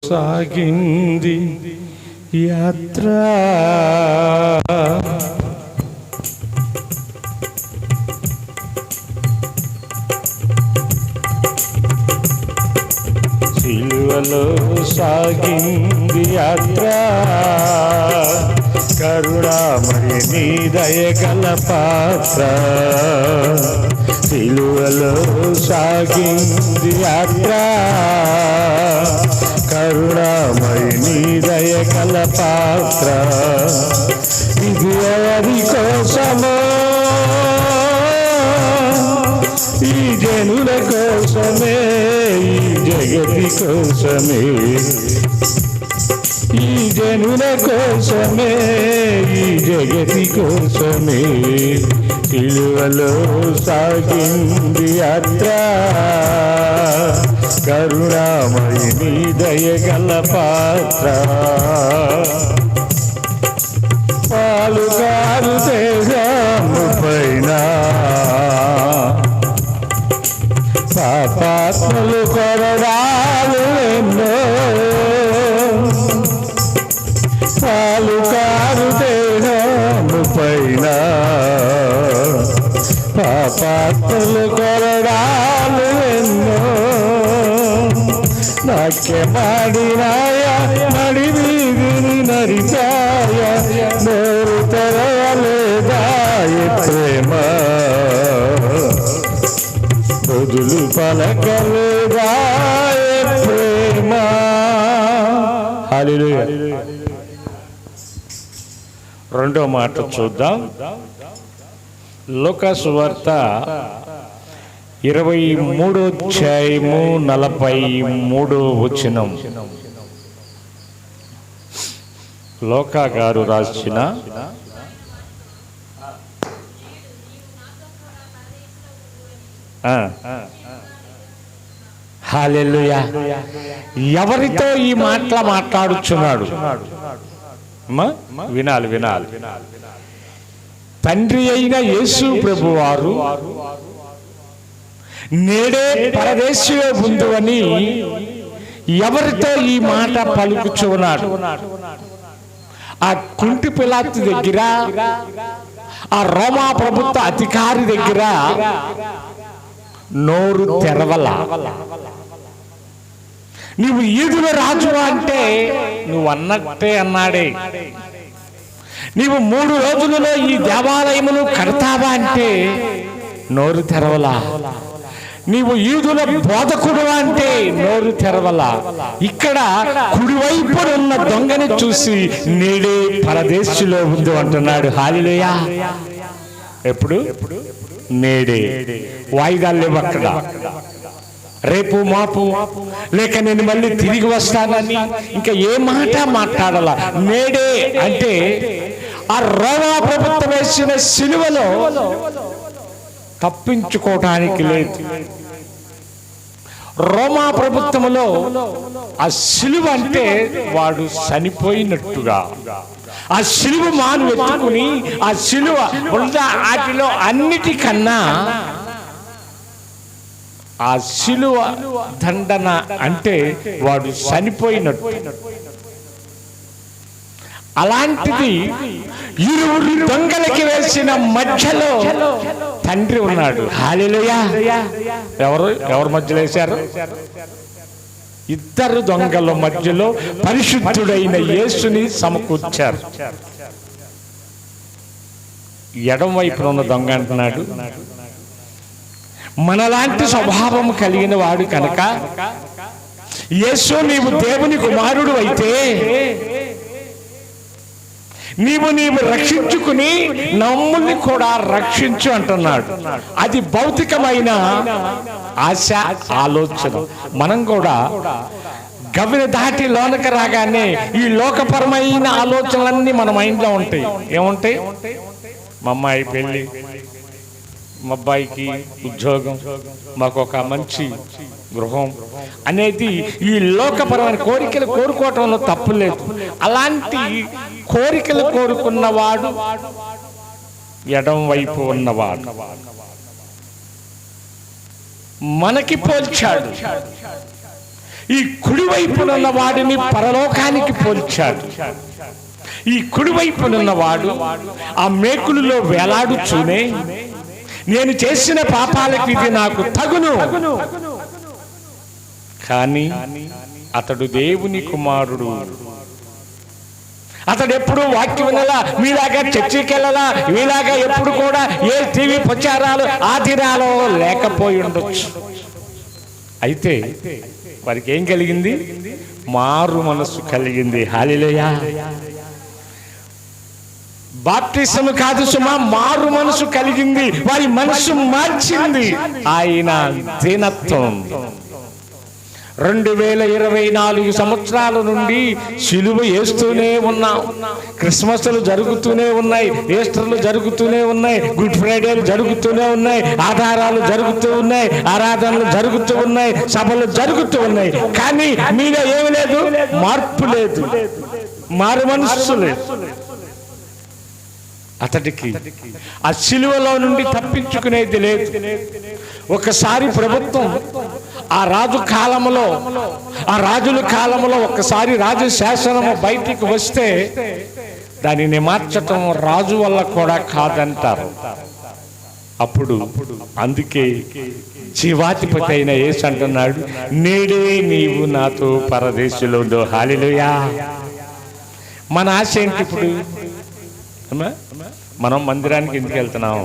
సాగింది యాత్ర సిలువలో సాగింది యాత్ర కరుణామయ నీ దయగల పాత్ర సిలువలో సాగింది యాత్ర కరుణామయ నీ దయగల పాత్ర ఇది ఎవరి కోసమో ఈ జనుల కోసమే ఈ జగతి కోసమే ఈ జనుల కోసమే ఈ జగతి కోసమే సిలువలో సాగింది యాత్ర కరుణామయ నీ దయగల పాత్ర పాలుగారు దేశము పైన పాపాత్ములు కొరడాలు ఎన్నో పాలుగారు దేశము పైన పాపాత్ములు కొరడాలు ఎన్నో నాట్యమాడినాయ నడి వీధిని నరిచాయ నోరు తెరవలేదాయ ప్రేమ బదులు పలకలేదాయ ప్రేమ. హల్లెలూయా. రెండో మాట చూద్దాం. లూకా సువార్త 23వ అధ్యాయము 43వ వచనం. లూకా గారు రాసిన హల్లెలూయా. ఎవరితో ఈ మాటలు మాట్లాడుచున్నాడు? వినాలి వినాలి. తండ్రి అయిన యేసు ప్రభువారు నేడే పరదేశిలో ఉందని ఎవరితో ఈ మాట పలుకుచున్నాడు? ఆ కుంటి పిలాతు దగ్గర, ఆ రోమా ప్రభుత్వ అధికారి దగ్గర నోరు తెరవల. నీవు ఈదుల రాజు అంటే నువ్వు అన్నట్టే అన్నాడే. నీవు 3 రోజులలో ఈ దేవాలయమును కడతావా అంటే నోరు తెరవలా. నీవు యూదుల బోధకుడు అంటే నోరు తెరవలా. ఇక్కడ కుడివైపున ఉన్న దొంగని చూసి నేడే పరదేశిలో ఉంది అంటున్నాడు. హల్లెలూయా. ఎప్పుడు? నేడే. వాయిదాలు లేవు అక్కడ. రేపు మాపు లేక నేను మళ్ళీ తిరిగి వస్తానని ఇంకా ఏ మాట మాట్లాడాల. నేడే అంటే ఆ రోమా ప్రభుత్వం వేసిన సిలువలో తప్పించుకోవటానికి లేదు. రోమా ప్రభుత్వంలో ఆ సిలువ అంటే వాడు చనిపోయినట్టుగా. ఆ సిలువ మాను వెతుకుని ఆ సిలువ వాటిలో అన్నిటికన్నా ఆ సిలువ దండన అంటే వాడు చనిపోయినట్టు. అలాంటిది ఇరువురు దొంగలకి వేసిన మధ్యలో తండ్రి ఉన్నాడు. హల్లెలూయా. ఎవరు మధ్యలో వేశారు? ఇద్దరు దొంగల మధ్యలో పరిశుద్ధుడైన యేసుని సమకూర్చారు. ఎడం వైపున ఉన్న దొంగ అంటున్నాడు, మనలాంటి స్వభావం కలిగిన వాడు కనుక యేసు నీవు దేవుని కుమారుడు అయితే నీవు రక్షించుకుని నమ్ముల్ని కూడా రక్షించు అంటున్నాడు. అది భౌతికమైన ఆశ, ఆలోచన. మనం కూడా గవిని దాటి లోనకి రాగానే ఈ లోకపరమైన ఆలోచనలన్నీ మన మైండ్లో ఉంటాయి. ఏముంటాయి? మా అమ్మాయి పెళ్ళి, మా అబ్బాయికి ఉద్యోగం, మాకు ఒక మంచి గృహం అనేది ఈ లోకపరమైన కోరికలు కోరుకోవటంలో తప్పు లేదు. అలాంటి కోరికలు కోరుకున్నవాడు ఎడం వైపు ఉన్నవాడు. మనకి పోల్చాడు. ఈ కుడివైపునున్న వాడిని పరలోకానికి పోల్చాడు. ఈ కుడివైపునున్నవాడు ఆ మేకులలో వేలాడుచూనే, నేను చేసిన పాపాలకి ఇది నాకు తగును, కానీ అతడు దేవుని కుమారుడు. అతడు ఎప్పుడు వాక్యం వినలా, మీలాగా చర్చికి వెళ్ళలా, మీలాగా ఎప్పుడు కూడా ఏ టీవీ ప్రచారాలు ఆదిరాలో లేకపోయి ఉండొచ్చు. అయితే వారికి ఏం కలిగింది? మారు మనసు కలిగింది. హల్లెలూయా. బాప్టిజం కాదు సుమా, మారు మనసు కలిగింది. వారి మనసు మార్చింది ఆయన దీనత్వం. 2024 సంవత్సరాల నుండి సిలువ వేస్తూనే ఉన్నాం. క్రిస్మస్లు జరుగుతూనే ఉన్నాయి, ఈస్టర్లు జరుగుతూనే ఉన్నాయి, గుడ్ ఫ్రైడేలు జరుగుతూనే ఉన్నాయి, ఆధారాలు జరుగుతూ ఉన్నాయి, ఆరాధనలు జరుగుతూ ఉన్నాయి, సభలు జరుగుతూ ఉన్నాయి. కానీ మీలో ఏమి లేదు, మార్పు లేదు, మారు మనస్సు లేదు. అతడికి ఆ సిలువలో నుండి తప్పించుకునేది లేదు. ఒకసారి ప్రభుత్వం ఆ రాజుల కాలంలో ఒక్కసారి రాజు శాసనము బయటికి వస్తే దానిని మార్చటం రాజు వల్ల కూడా కాదంటారు. అప్పుడు అందుకే జీవాధిపతి అయిన యేసు అంటున్నాడు, నేడే నీవు నాతో పరదేశంలో ఉండు. హల్లెలూయా. మన ఆశ ఏంటి ఇప్పుడు? మనం మందిరానికి ఎందుకు వెళ్తున్నాం?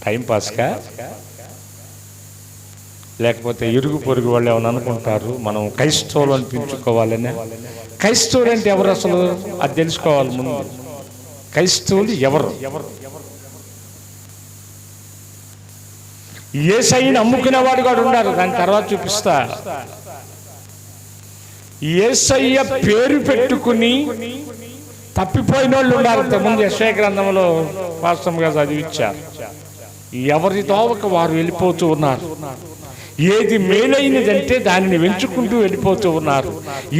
టైం పాస్కా? లేకపోతే ఇరుగు పొరుగు వాళ్ళు ఏమని అనుకుంటారు మనం క్రైస్తవులు అనిపించుకోవాలని? క్రైస్తవులు అంటే ఎవరు అసలు? అది తెలుసుకోవాలి ముందు. క్రైస్తవులు ఎవరు? యేసయ్యని అమ్ముకునేవాడు కూడా ఉన్నారు, దాని తర్వాత చూపిస్తా. యేసయ్య పేరు పెట్టుకుని తప్పిపోయిన వాళ్ళు ఉన్నారు. ఇంతకుముందు యెషయా గ్రంథంలో వాస్తవంగా చదివించారు. ఎవరి తోవకు వారు వెళ్ళిపోతూ ఉన్నారు. ఏది మేలైనదంటే దానిని వెంచుకుంటూ వెళ్ళిపోతూ ఉన్నారు.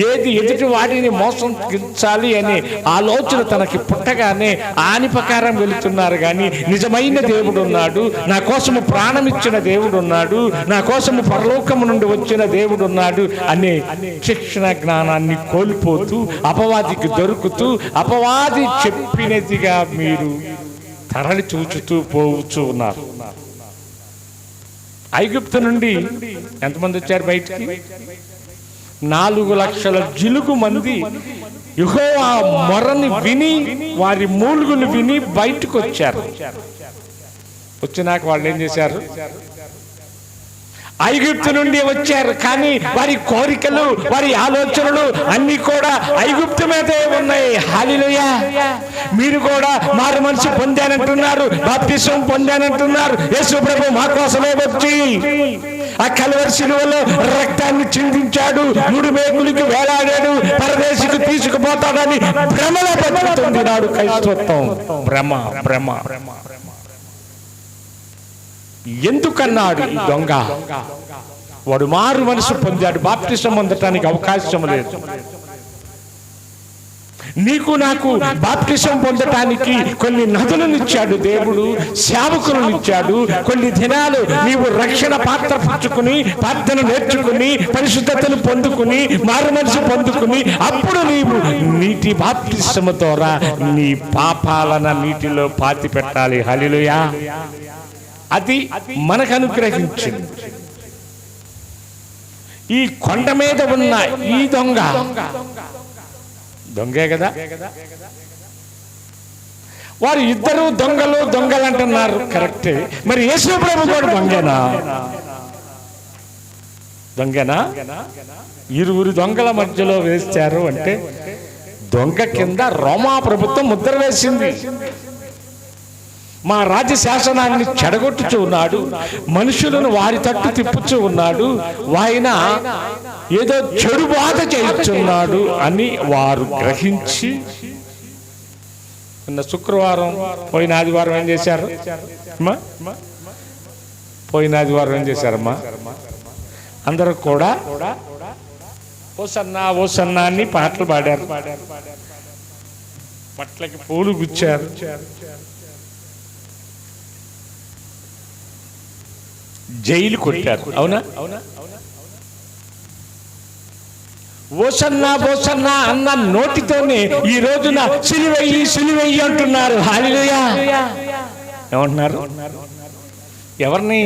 ఏది ఎదుటి వాడిని మోసగించాలి అనే ఆలోచన తనకి పుట్టగానే ఆని ప్రకారం వెళుతున్నారు. కానీ నిజమైన దేవుడు ఉన్నాడు, నా కోసము ప్రాణం ఇచ్చిన దేవుడు ఉన్నాడు, నా కోసము పరలోకము నుండి వచ్చిన దేవుడు ఉన్నాడు అనే శిక్షణ జ్ఞానాన్ని కోల్పోతూ అపవాదికి దొరుకుతూ అపవాది చెప్పినదిగా మీరు తరలి చూచుతూ పోవచ్చు ఉన్నారు. ఐగుప్తు నుండి ఎంతమంది వచ్చారు బయటికి? 4 లక్షల జిలుగు మంది యెహోవా మొరని విని, వారి మూలుగులు విని బయటకు వచ్చారు. వచ్చినాక వాళ్ళు ఏం చేశారు? ఐగుప్తు నుండి వచ్చారు, కానీ వారి కోరికలు, వారి ఆలోచనలు అన్ని కూడా ఐగుప్తు మీదే ఉన్నాయి. హల్లెలూయా. మీరు కూడా మారు మనసు పొందానంటున్నారు, బాప్తిసం పొందానంటున్నారు. యేసు ప్రభు మా కోసమే వచ్చి ఆ కల్వరి శిలువలో రక్తాన్ని చిందించాడు, 3 మేకులకి వేలాడాడు, పరదేశికి తీసుకుపోతాడని భ్రమలో బతుకుతుంది నాడు క్రైస్తవత్వం. భ్రమ భ్రమ. ఎందుకన్నాడు ఈ దొంగ? వాడు మారు మనసు పొందాడు, బాప్తిసం పొందటానికి అవకాశం లేదు. నీకు నాకు బాప్తిసం పొందటానికి కొన్ని నదులను ఇచ్చాడు దేవుడు, సేవకులను ఇచ్చాడు. కొన్ని దినాలు నీవు రక్షణ పాత్ర పుచ్చుకుని, ప్రార్థన నేర్చుకుని, పరిశుద్ధతను పొందుకుని, మారు మనసు పొందుకుని, అప్పుడు నీవు నీటి బాప్తిసము ద్వారా నీ పాపాలను నీటిలో పాతి పెట్టాలి. హల్లెలూయా. అది మనకు అనుగ్రహించింది. ఈ కొండ మీద ఉన్న ఈ దొంగే కదా. వారు ఇద్దరు దొంగలు అంటున్నారు, కరెక్టే. మరి యేసు ప్రభు కూడా దొంగనా? ఇరువురు దొంగల మధ్యలో వేస్తారు అంటే దొంగ కింద రోమా ప్రభుత్వం ముద్ర వేసింది. మా రాజ్య శాసనాన్ని చెడగొట్టుచూ ఉన్నాడు, మనుషులను వారి తట్టు తిప్పుచూ ఉన్నాడు, ఆయన ఏదో చెడు బాధ చేస్తున్నాడు అని వారు గ్రహించి శుక్రవారం పోయిన ఆదివారం ఏం చేశారు? పోయిన ఆదివారం ఏం చేశారమ్మా? అందరూ కూడా ఓసన్నా ఓసన్నా అని పాటలు పాడారు, పట్లకి పూలు గుచ్చారు. జైలు కొట్టారు. అవునా? ఓసన్నా ఓసన్నా అన్న నోటితోనే ఈ రోజున సిలువెయ్యి అంటున్నారు. హల్లెలూయా. ఏమంటున్నారు? ఎవరిని?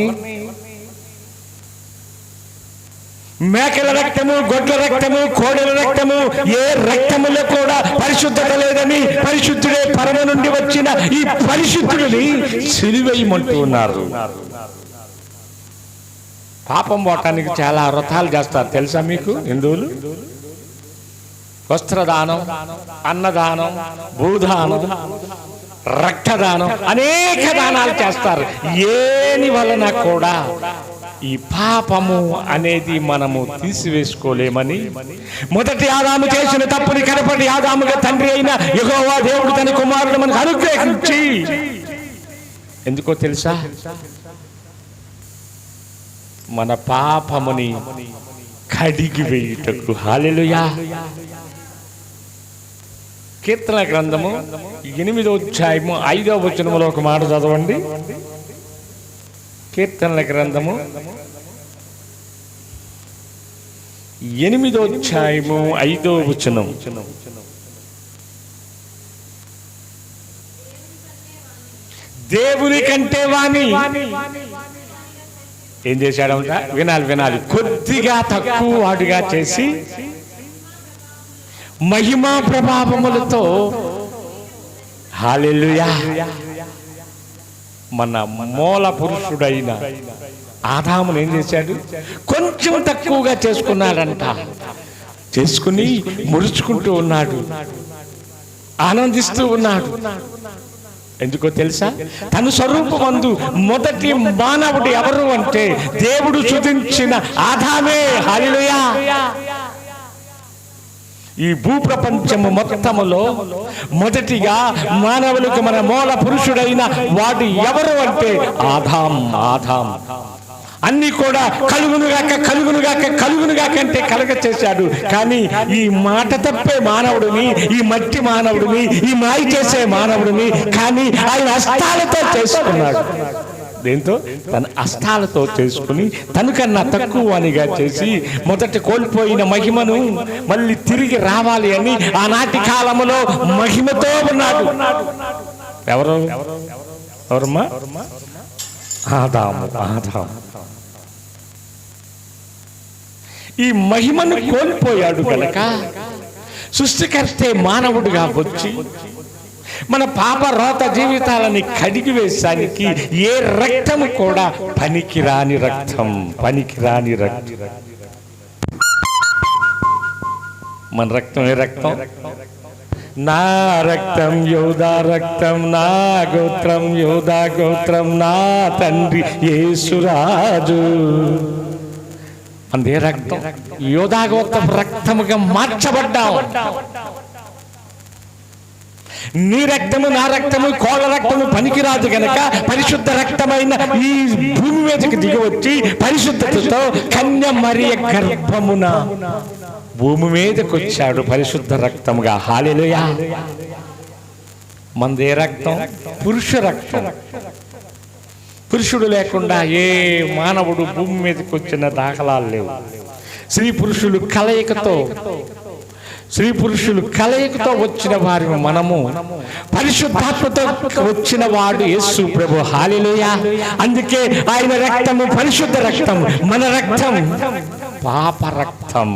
మేకల రక్తము, గొడ్ల రక్తము, కోడెల రక్తము, ఏ రక్తములో కూడా పరిశుద్ధత లేదని పరిశుద్ధుడే పరమ నుండి వచ్చిన ఈ పరిశుద్ధుడిని సిలువేయమంటూ ఉన్నారు. పాపం పోవటానికి చాలా వ్రతాలు చేస్తారు తెలుసా మీకు హిందువులు? వస్త్రదానం, అన్నదానం, భూదానం, రక్తదానం, అనేక దానాలు చేస్తారు. ఏని వలన కూడా ఈ పాపము అనేది మనము తీసివేసుకోలేమని మొదటి ఆదాము చేసిన తప్పుని కనపడి ఆదాముగా తండ్రి అయిన యెహోవా దేవుడు తన కుమారుడు మనకు అనుగ్రహించి, ఎందుకో తెలుసా, మన పాపముని కడిగి వేయుటకు. హల్లెలూయా. కీర్తన గ్రంథము 8వ అధ్యాయము 5వ వచనములో ఒక మాట చదవండి. కీర్తనల గ్రంథము 8వ అధ్యాయము 5వ వచనం. దేవుని కంటే వాణి ఏం చేశాడంట? వినాలి. కొద్దిగా తక్కువ వాడుగా చేసి మహిమా ప్రభావములతో, హల్లెలూయా, మన మూల పురుషుడైన ఆదామును ఏం చేశాడు? కొంచెం తక్కువగా చేసుకున్నాడంట. చేసుకుని ముడుచుకుంటూ ఉన్నాడు, ఆనందిస్తూ ఉన్నాడు. ఎందుకో తెలుసా? తన స్వరూపమందు మొదటి మానవుడు ఎవరు అంటే దేవుడు సృజించిన ఆదామే. హల్లెలూయా. ఈ భూప్రపంచము మొత్తములో మొదటిగా మానవులకు మన మూల పురుషుడైన వాడు ఎవరు అంటే ఆదాం. అన్ని కూడా కలుగునుగాక అంటే కలగ చేశాడు. కానీ ఈ మాట తప్పే మానవుడిని, ఈ మట్టి మానవుడిని, ఈ మాయ చేసే మానవుడిని కానీ ఆయన హస్తాలతో చేసుకున్నాడు. దేంతో? తన హస్తాలతో చేసుకుని తనకన్నా తక్కువ అనిగా చేసి మొదట కోల్పోయిన మహిమను మళ్ళీ తిరిగి రావాలి అని ఆనాటి కాలములో మహిమతో ఉన్నాడు. ఎవరమ్మా? ఆదాము. ఈ మహిమను కోల్పోయాడు కనుక సృష్టికర్తే మానవుడిగా వచ్చి మన పాప రోత జీవితాలని కడిగి వేసానికి ఏ రక్తము కూడా పనికిరాని రక్తం. మన రక్తం ఏ రక్తం? నా రక్తం యోధా రక్తం, నా గోత్రం యోధా గోత్రం, నా తండ్రి యేసురాజు. అందే రక్తం యోధా గోత్రం రక్తముగా మార్చబడ్డాం. నీ రక్తము, నా రక్తము, కోళ్ళ రక్తము పనికిరాదు గనక పరిశుద్ధ రక్తమైన ఈ భూమి మీదకి దిగివచ్చి పరిశుద్ధతతో కన్య మరియ గర్భమున భూమి మీదకి వచ్చాడు పరిశుద్ధ రక్తముగా. హల్లెలూయా. మనదే రక్తం పురుష రక్తం. పురుషుడు లేకుండా ఏ మానవుడు భూమి మీదకి వచ్చిన దాఖలాలు లేవు. స్త్రీ పురుషులు కలయికతో వచ్చిన వారి మనము, పరిశుద్ధాత్మతో వచ్చిన వాడు యేసు ప్రభు. హల్లెలూయా. అందుకే ఆయన రక్తము పరిశుద్ధ రక్తం, మన రక్తం పాప రక్తం.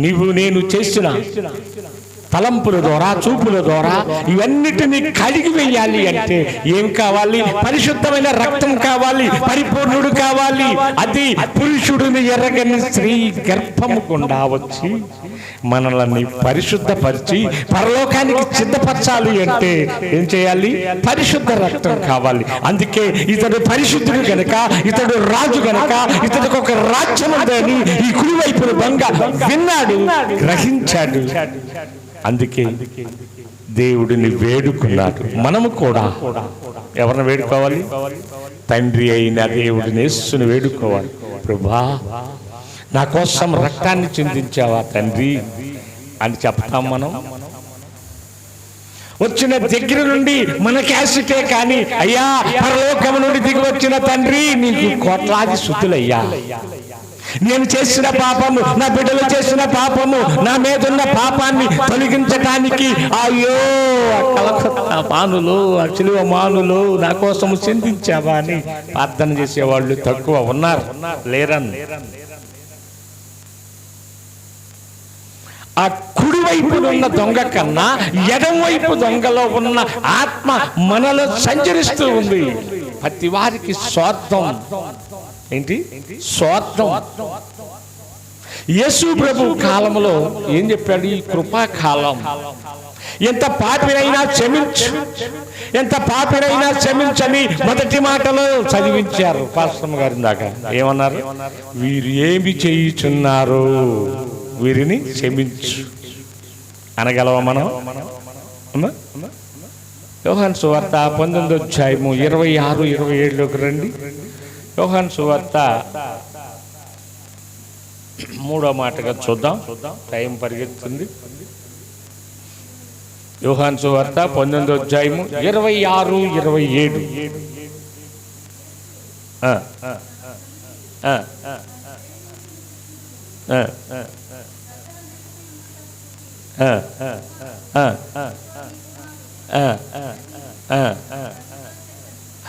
నీవు నేను చేసిన తలంపుల ద్వారా, చూపుల ద్వారా ఇవన్నిటినీ కడిగి వేయాలి అంటే ఏం కావాలి? పరిశుద్ధమైన రక్తం కావాలి, పరిపూర్ణుడు కావాలి. అది పురుషుడిని ఎరగని స్త్రీ గర్భము గుండా వచ్చి మనల్ని పరిశుద్ధపరిచి పరలోకానికి సిద్ధపరచాలి అంటే ఏం చేయాలి? పరిశుద్ధ రక్తం కావాలి. అందుకే ఇతడు పరిశుద్ధుడు గనక, ఇతడు రాజు గనక, ఇతడికి ఒక రాజ్యం ఉందని ఈ కుడివైపున దొంగ విన్నాడు, గ్రహించాడు. అందుకే దేవుడిని వేడుకున్నాడు. మనము కూడా ఎవరిని వేడుకోవాలి? తండ్రి అయిన దేవుడిని యేసుని వేడుకోవాలి. ప్రభువా, నా కోసం రక్తాన్ని చిందించావా తండ్రి అని చెప్తాం. మనం వచ్చిన దగ్గర నుండి మన క్యాసిటే కానీ, అయ్యా పరలోకము నుండి దిగి వచ్చిన తండ్రి నీకు కోట్లాది స్తుతులయ్యా. నేను చేసిన పాపము, నా బిడ్డలు చేసిన పాపము, నా మీదున్న పాపాన్ని తొలగించటానికి అయ్యో కలకత్తా మానులు, చిలువ మానులు నా కోసము చిందించావా అని ప్రార్థన చేసేవాళ్ళు తక్కువ ఉన్నారు, లేరని. ఆ కుడివైపునున్న దొంగ కన్నా ఎడమవైపు దొంగలో ఉన్న ఆత్మ మనలో సంచరిస్తూ ఉంది. ప్రతి వారికి స్వార్థం. ఏంటి స్వార్థం? యేసు ప్రభు కాలంలో ఏం చెప్పాడు? ఈ కృపాకాలం, ఎంత పాపినైనా క్షమించు, ఎంత పాపినైనా క్షమించని మొదటి మాటలో చదివించారు పాస్టర్ గారి దాకా. ఏమన్నారు? వీరు ఏమి చేయుచున్నారు, వీరిని క్షమించు అనగలవా మనం? యోహాను సువార్త 19వ అధ్యాయము 26, 27లోకి రండి. యోహాను సువార్త 3వ మాటగా చూద్దాం, టైం పరిగెత్తుంది. యోహాను సువార్త 19వ అధ్యాయము 26, 27.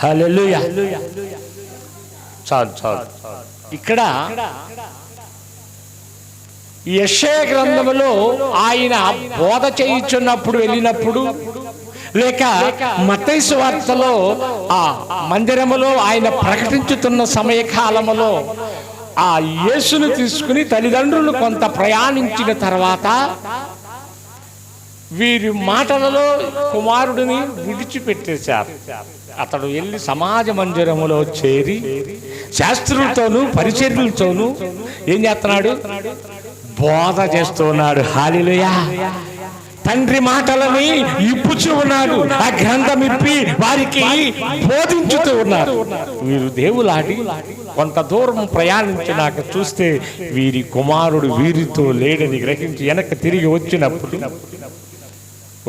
హల్లెలూయా. చాలు చాలు. ఇక్కడ యెషయా గ్రంథములో ఆయన బోధ చేయుచున్నప్పుడు వెళ్ళినప్పుడు, లేక మత్తయి సువార్తలో ఆ మందిరములో ఆయన ప్రకటించుతున్న సమయకాలములో ఆ యేసును తీసుకుని తల్లిదండ్రులు కొంత ప్రయాణించిన తర్వాత వీరి మాటలలో కుమారుడిని విడిచిపెట్టేశారు. అతడు వెళ్ళి సమాజ మందిరములో చేరి శాస్త్రులతోనూ పరిచర్యులతోనూ ఏం చేస్తున్నాడు? బోధ చేస్తూ ఉన్నాడు. హల్లెలూయా. తండ్రి మాటలని ఇప్పుచూ ఉన్నాడు. ఆ గ్రంథం ఇప్పి వారికి బోధించుతూ ఉన్నారు. వీరు దేవులాడి కొంత దూరం ప్రయాణించినాక చూస్తే వీరి కుమారుడు వీరితో లేడని గ్రహించి వెనక తిరిగి వచ్చినప్పుడు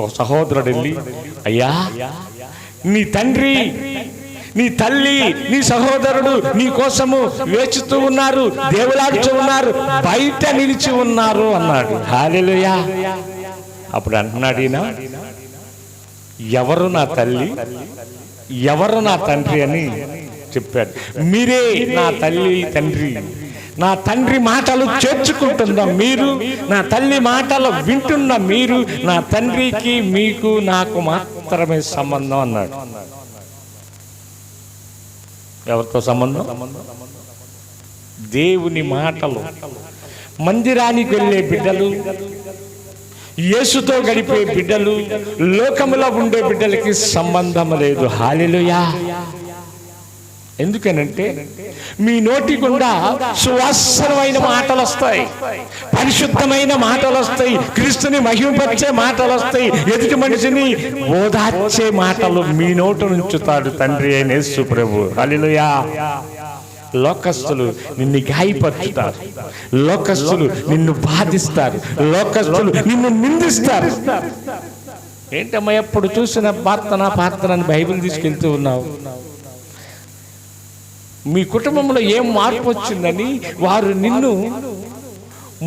ఒక సహోదరుడు వెళ్ళి, అయ్యా నీ తండ్రి, నీ తల్లి, నీ సహోదరుడు నీ కోసము వేచుతూ ఉన్నారు, దేవులాడుతూ ఉన్నారు, బయట నిలిచి ఉన్నారు అన్నాడు. హల్లెలూయా. అప్పుడు అంటున్నాడు ఈయన, ఎవరు నా తల్లి, ఎవరు నా తండ్రి అని చెప్పాడు. మీరే నా తల్లి తండ్రి, నా తండ్రి మాటలు చేర్చుకుంటున్న మీరు, నా తల్లి మాటలు వింటున్న మీరు, నా తండ్రికి మీకు నాకు మాత్రమే సంబంధం అన్నాడు. ఎవరితో సంబంధం? దేవుని మాటలు. మందిరానికి వెళ్ళే బిడ్డలు, యేసుతో గడిపే బిడ్డలు, లోకములో ఉండే బిడ్డలకి సంబంధం లేదు. హల్లెలూయా. ఎందుకనంటే మీ నోటి గుండా సువాసనమైన మాటలు వస్తాయి, పరిశుద్ధమైన మాటలు వస్తాయి, క్రీస్తుని మహిమపరిచే మాటలు వస్తాయి, ఎదుటి మనిషిని ఓదార్చే మాటలు మీ నోటు నుంచుతాడు తండ్రి అయిన యేసు ప్రభు. హల్లెలూయా. లోకస్తులు నిన్ను గాయపరుచుతారు, లోకస్తులు నిన్ను బాధిస్తారు, లోకస్తులు నిన్ను నిందిస్తారు. ఏంటమ్మా ఎప్పుడు చూసిన ప్రార్థన అని బైబిల్ తీసుకెళ్తూ ఉన్నావు? మీ కుటుంబంలో ఏం మార్పు వచ్చిందని వారు నిన్ను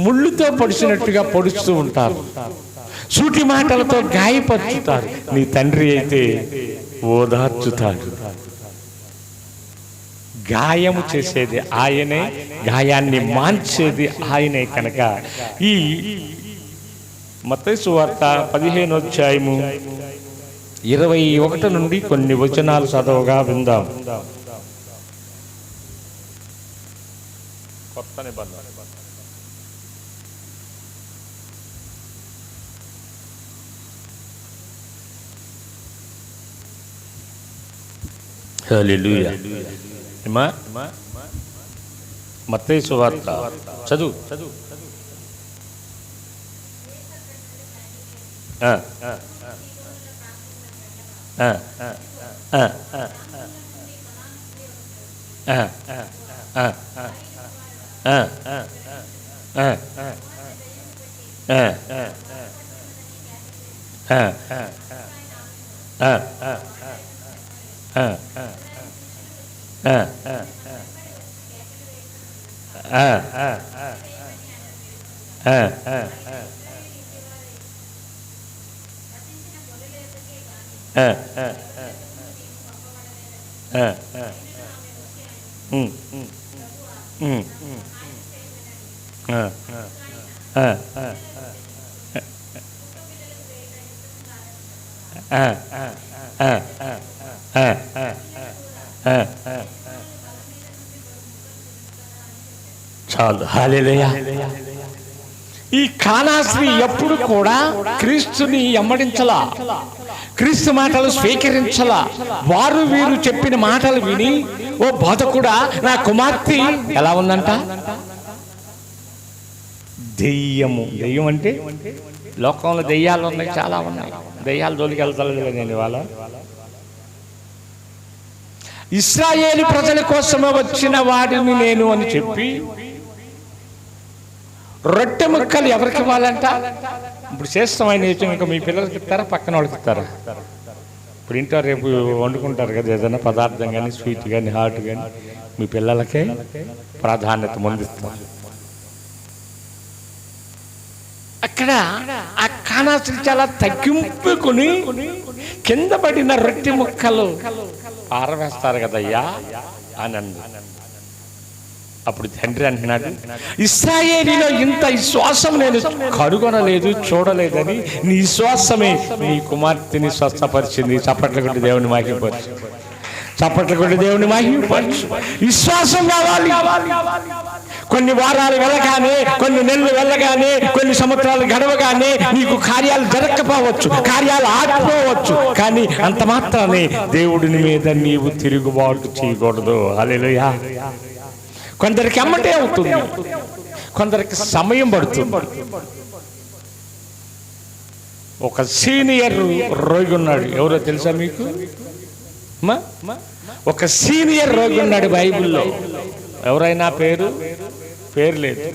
ముళ్ళుతో పొడిచినట్టుగా పొడుస్తూ ఉంటారు, సూటి మాటలతో గాయపరుచుతారు. నీ తండ్రి అయితే ఓదార్చుతాడు. గాయము చేసేది ఆయనే, గాయాన్ని మాన్చేది ఆయనే. కనుక ఈ మత్తయి సువార్త 15వ అధ్యాయము 21 నుండి కొన్ని వచనాలు చదవగా విందాం. కొత్త నిబంధన. హల్లెలూయా. మత్తయి సువార్త చదువు. చాలు. హల్లెలూయా. ఈ కానా స్త్రీ ఎప్పుడు కూడా క్రీస్తుని ఎమ్మడించలా, క్రీస్తు మాటలు స్వీకరించలా. వారు వీరు చెప్పిన మాటలు విని, ఓ బోధకుడా నా కుమార్తె ఎలా ఉందంట? దెయ్యము. దెయ్యం అంటే లోకంలో దెయ్యాలు ఉన్నాయి, చాలా ఉన్నాయి. దెయ్యాలు జోలికి వెళ్తలేదు నేను ఇవాళ. ఇశ్రాయేలు ప్రజల కోసమే వచ్చిన వాడిని నేను అని చెప్పి రొట్టె ముక్కలు ఎవరికి ఇవ్వాలంట? ఇప్పుడు చేస్తామని ఇంకా మీ పిల్లలకి ఇస్తారా, పక్కన వాళ్ళకి ఇస్తారా? ఇప్పుడు ఇంట్లో రేపు వండుకుంటారు కదా ఏదైనా పదార్థం కానీ, స్వీట్ కానీ, హాట్ కానీ, మీ పిల్లలకే ప్రాధాన్యత ముందిస్తారు. అక్కడ ఆ కానా స్త్రీ చాలా తగ్గింపుకుని కింద పడిన రొట్టె ముక్కలు పారవేస్తారు కదయ్యా అని అంది. అప్పుడు తండ్రి అంటున్నాడు, ఇశ్రాయేలీలో ఇంత విశ్వాసం నేను కనుగొనలేదు, చూడలేదని. నీ విశ్వాసమే నీ కుమార్తెని స్వస్థపరిచింది. చప్పట్ల కొట్టి దేవుని మహిమపరచు, చప్పట్ల కొట్టి దేవుని మహిమపరచు. విశ్వాసం కావాలి. కొన్ని వారాలు వెళ్ళగానే, కొన్ని నెలలు వెళ్ళగానే, కొన్ని సంవత్సరాలు గడవగానే నీకు కార్యాలు జరగకపోవచ్చు, కార్యాలు ఆగిపోవచ్చు. కానీ అంత మాత్రానే దేవుడిని మీద నీవు తిరుగుబాటు చేయకూడదు. హల్లెలూయా. కొందరికి అమ్మటే అవుతుంది, కొందరికి సమయం పడుతుంది. ఒక సీనియర్ రోగి ఉన్నాడు, ఎవరో తెలుసా మీకు? ఒక సీనియర్ రోగి ఉన్నాడు బైబిల్లో. ఎవరైనా పేరు లేదు.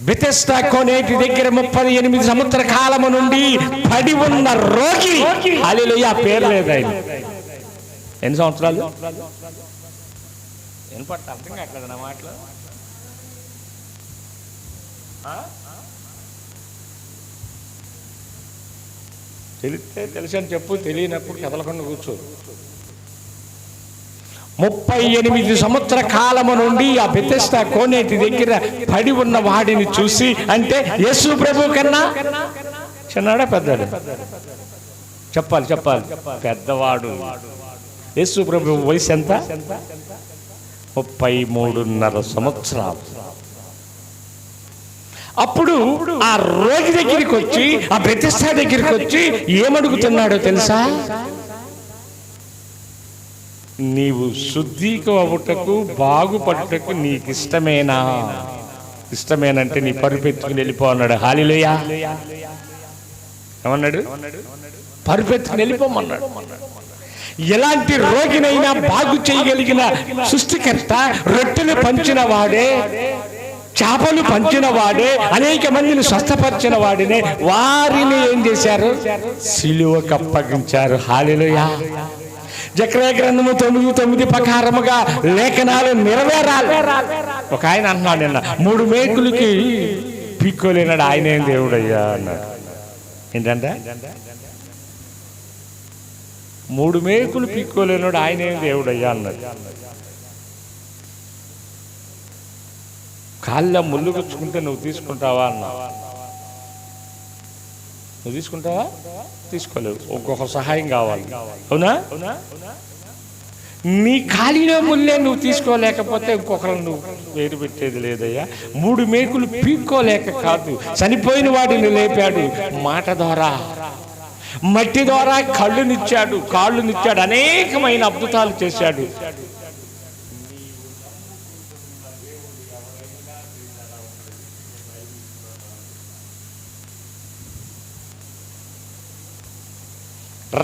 బెతెస్దా కోనేటి దగ్గర 38 సంవత్సర కాలము నుండి పడి ఉన్న రోగి. హల్లెలూయా. పేరు లేదు ఆయన. ఎన్ని సంవత్సరాలు? అర్థం కావట్లేదు నా మాటలు. తెలిస్తే తెలిసి అని చెప్పు, తెలియనప్పుడు కదలకుండా కూర్చో. 38 సంవత్సర కాలము నుండి ఆ బెతెస్దా కోనేటి దగ్గర పడి ఉన్న వాడిని చూసి, అంటే యేసు ప్రభు కన్నా చిన్నాడా పెద్దాడు? చెప్పాలి. పెద్దవాడు. యేసు ప్రభు వయసు ఎంత? 33.5 సంవత్సరాలు. అప్పుడు ఆ రోగి దగ్గరికి వచ్చి, ఆ బెతెస్దా దగ్గరికి వచ్చి ఏమడుగుతున్నాడో తెలుసా? నీవు శుద్ధికి అవ్వటకు, బాగుపడుటకు నీకు ఇష్టమేనా? ఇష్టమేనంటే నీ పరుపెత్తుకుని వెళ్ళిపో అన్నాడు. హల్లెలూయా. ఏమన్నాడు? పరుపెత్తుకుని వెళ్ళిపోమన్నాడు. ఎలాంటి రోగినైనా బాగు చేయగలిగిన సృష్టికర్త, రొట్టెలు పంచిన వాడే, చేపలు పంచిన వాడే, అనేక మందిని స్వస్థపరిచిన వాడినే వారిని ఏం చేశారు? సిలువకు అప్పగించారు. హల్లెలూయా. జకర్యా గ్రంథము 9:9 ప్రకారముగా లేఖనాలు నెరవేరాలి. ఒక ఆయన అంటున్నాడు నిన్న, 3 మేకులకి పీక్కోలేనాడు ఆయనేం దేవుడయ్యా అన్నాడు. ఏంటంటే 3 మేకులు పీక్కోలేనాడు ఆయనేం దేవుడయ్యా అన్నాడు. కాళ్ళ ముళ్ళు గుచ్చుకుంటే నువ్వు తీసుకుంటావా అన్నా. నువ్వు తీసుకుంటావా? తీసుకోలేవు. ఇంకొక సహాయం కావాలి. అవునా? నీ ఖాళీలో ముల్లే నువ్వు తీసుకోలేకపోతే ఇంకొకరు నువ్వు వేరు పెట్టేది లేదయ్యా. 3 మేకులు పీక్కోలేక కాదు, చనిపోయిన వాడిని లేపాడు మాట ద్వారా, మట్టి ద్వారా కళ్ళునిచ్చాడు, కాళ్ళునిచ్చాడు, అనేకమైన అద్భుతాలు చేశాడు.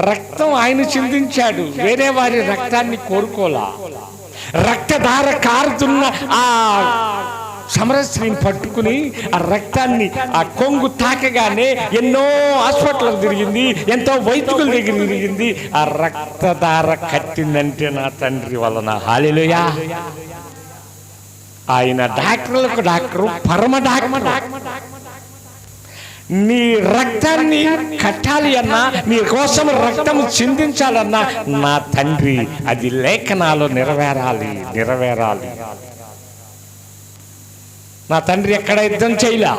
రక్తం ఆయన చిందించాడు, వేరే వారి రక్తాన్ని కోరుకోలా. రక్తధార కారుతున్న ఆ సమరస్త్రీని పట్టుకుని ఆ రక్తాన్ని ఆ కొంగు తాకగానే ఎన్నో హాస్పిటల్కి తిరిగింది, ఎంతో వైద్యుల దగ్గర తిరిగింది. ఆ రక్తధార కట్టిందంటే నా తండ్రి వలన. హల్లెలూయా. ఆయన డాక్టర్లకు డాక్టరు, పరమ డాక్టర్. నీ రక్తాన్ని కట్టాలి అన్నా, నీ కోసం రక్తం చిందించాలన్నా నా తండ్రి అది లేఖనాలు నెరవేరాలి. నా తండ్రి ఎక్కడ యుద్ధం చేయలా,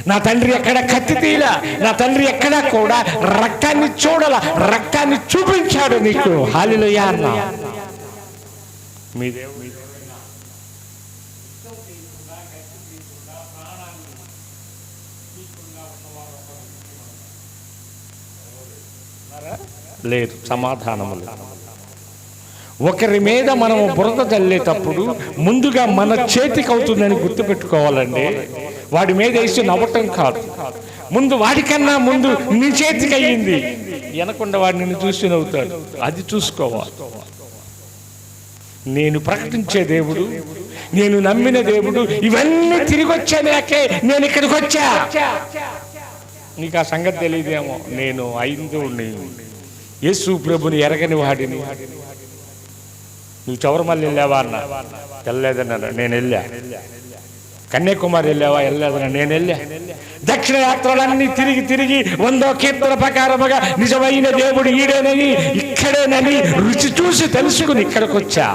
నా తండ్రి ఎక్కడ కత్తి తీయలా, నా తండ్రి ఎక్కడ కూడా రక్తాన్ని చూడాల, రక్తాన్ని చూపించాడు నీకు. హల్లెలూయా అన్న మీ దేవుడు లేదు, సమాధానము లేదు. ఒకరి మీద మనము బురద చల్లేటప్పుడు ముందుగా మన చేతికి అవుతుందని గుర్తుపెట్టుకోవాలండి. వాడి మీద వేసి నవ్వటం కాదు, ముందు వాడికన్నా ముందు నీ చేతికి అయ్యింది, వెనకుండా వాడు నిన్ను చూసి నవ్వుతాడు. అది చూసుకోవాలి. నేను ప్రకటించే దేవుడు, నేను నమ్మిన దేవుడు, ఇవన్నీ తిరిగి వచ్చానాకే నేను ఇక్కడికి వచ్చా. నీకు ఆ సంగతి తెలియదేమో. నేను ఐందుని, యేసు ప్రభుని ఎరగని వాడిని. నువ్వు చౌరమల్లి వెళ్ళావా అన్న, వెళ్ళలేదన్నా. నేను వెళ్ళా. కన్యాకుమారి వెళ్ళావా? వెళ్ళలేదన్నా. నేను వెళ్ళా. దక్షిణ యాత్రలన్నీ తిరిగి 100వ కీర్తన ప్రకారముగా నిజమైన దేవుడు ఈడేనని, ఇక్కడేనని రుచి చూసి తెలుసుకుని ఇక్కడికి వచ్చా.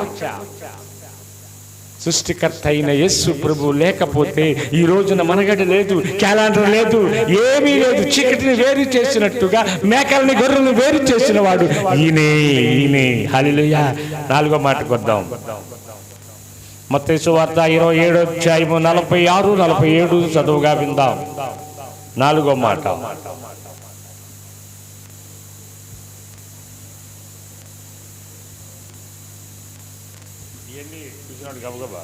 సృష్టికర్త అయిన యేసు ప్రభు లేకపోతే ఈ రోజున మనగడ లేదు, క్యాలెండర్ లేదు, ఏమీ లేదు. చీకటిని వేరు చేసినట్టుగా మేకల్ని గొర్రెలను వేరు చేసిన వాడు ఈయనే. హల్లెలూయా. 4వ మాటకు వద్దాం. మత్తయి సువార్త 27వ అధ్యాయము 46, 47 చదువుగా విందాం. 4వ మాట. గబగబా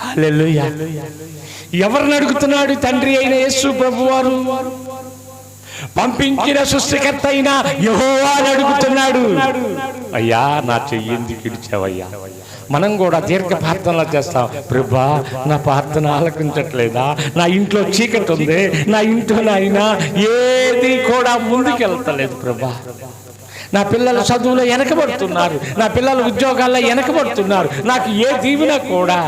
హల్లెలూయా. ఎవరిని అడుగుతున్నాడు? తండ్రి అయిన యేసు ప్రభువారు, పంపించిన సృష్టికర్త అయిన యెహోవాను అడుగుతున్నాడు. అయ్యా నా చెయ్యి ఎందుకు ఇడిచావయ్యా? మనం కూడా దీర్ఘ ప్రార్థనలు చేస్తాం. ప్రభా నా ప్రార్థన ఆలకించట్లేదా? నా ఇంట్లో చీకటి ఉంది, నా ఇంట్లో నాయన ఏది కూడా ముందుకెళ్తలేదు ప్రభా. నా పిల్లల చదువులో వెనకబడుతున్నారు, నా పిల్లల ఉద్యోగాల్లో వెనకబడుతున్నారు, నాకు ఏ దీవెన కూడా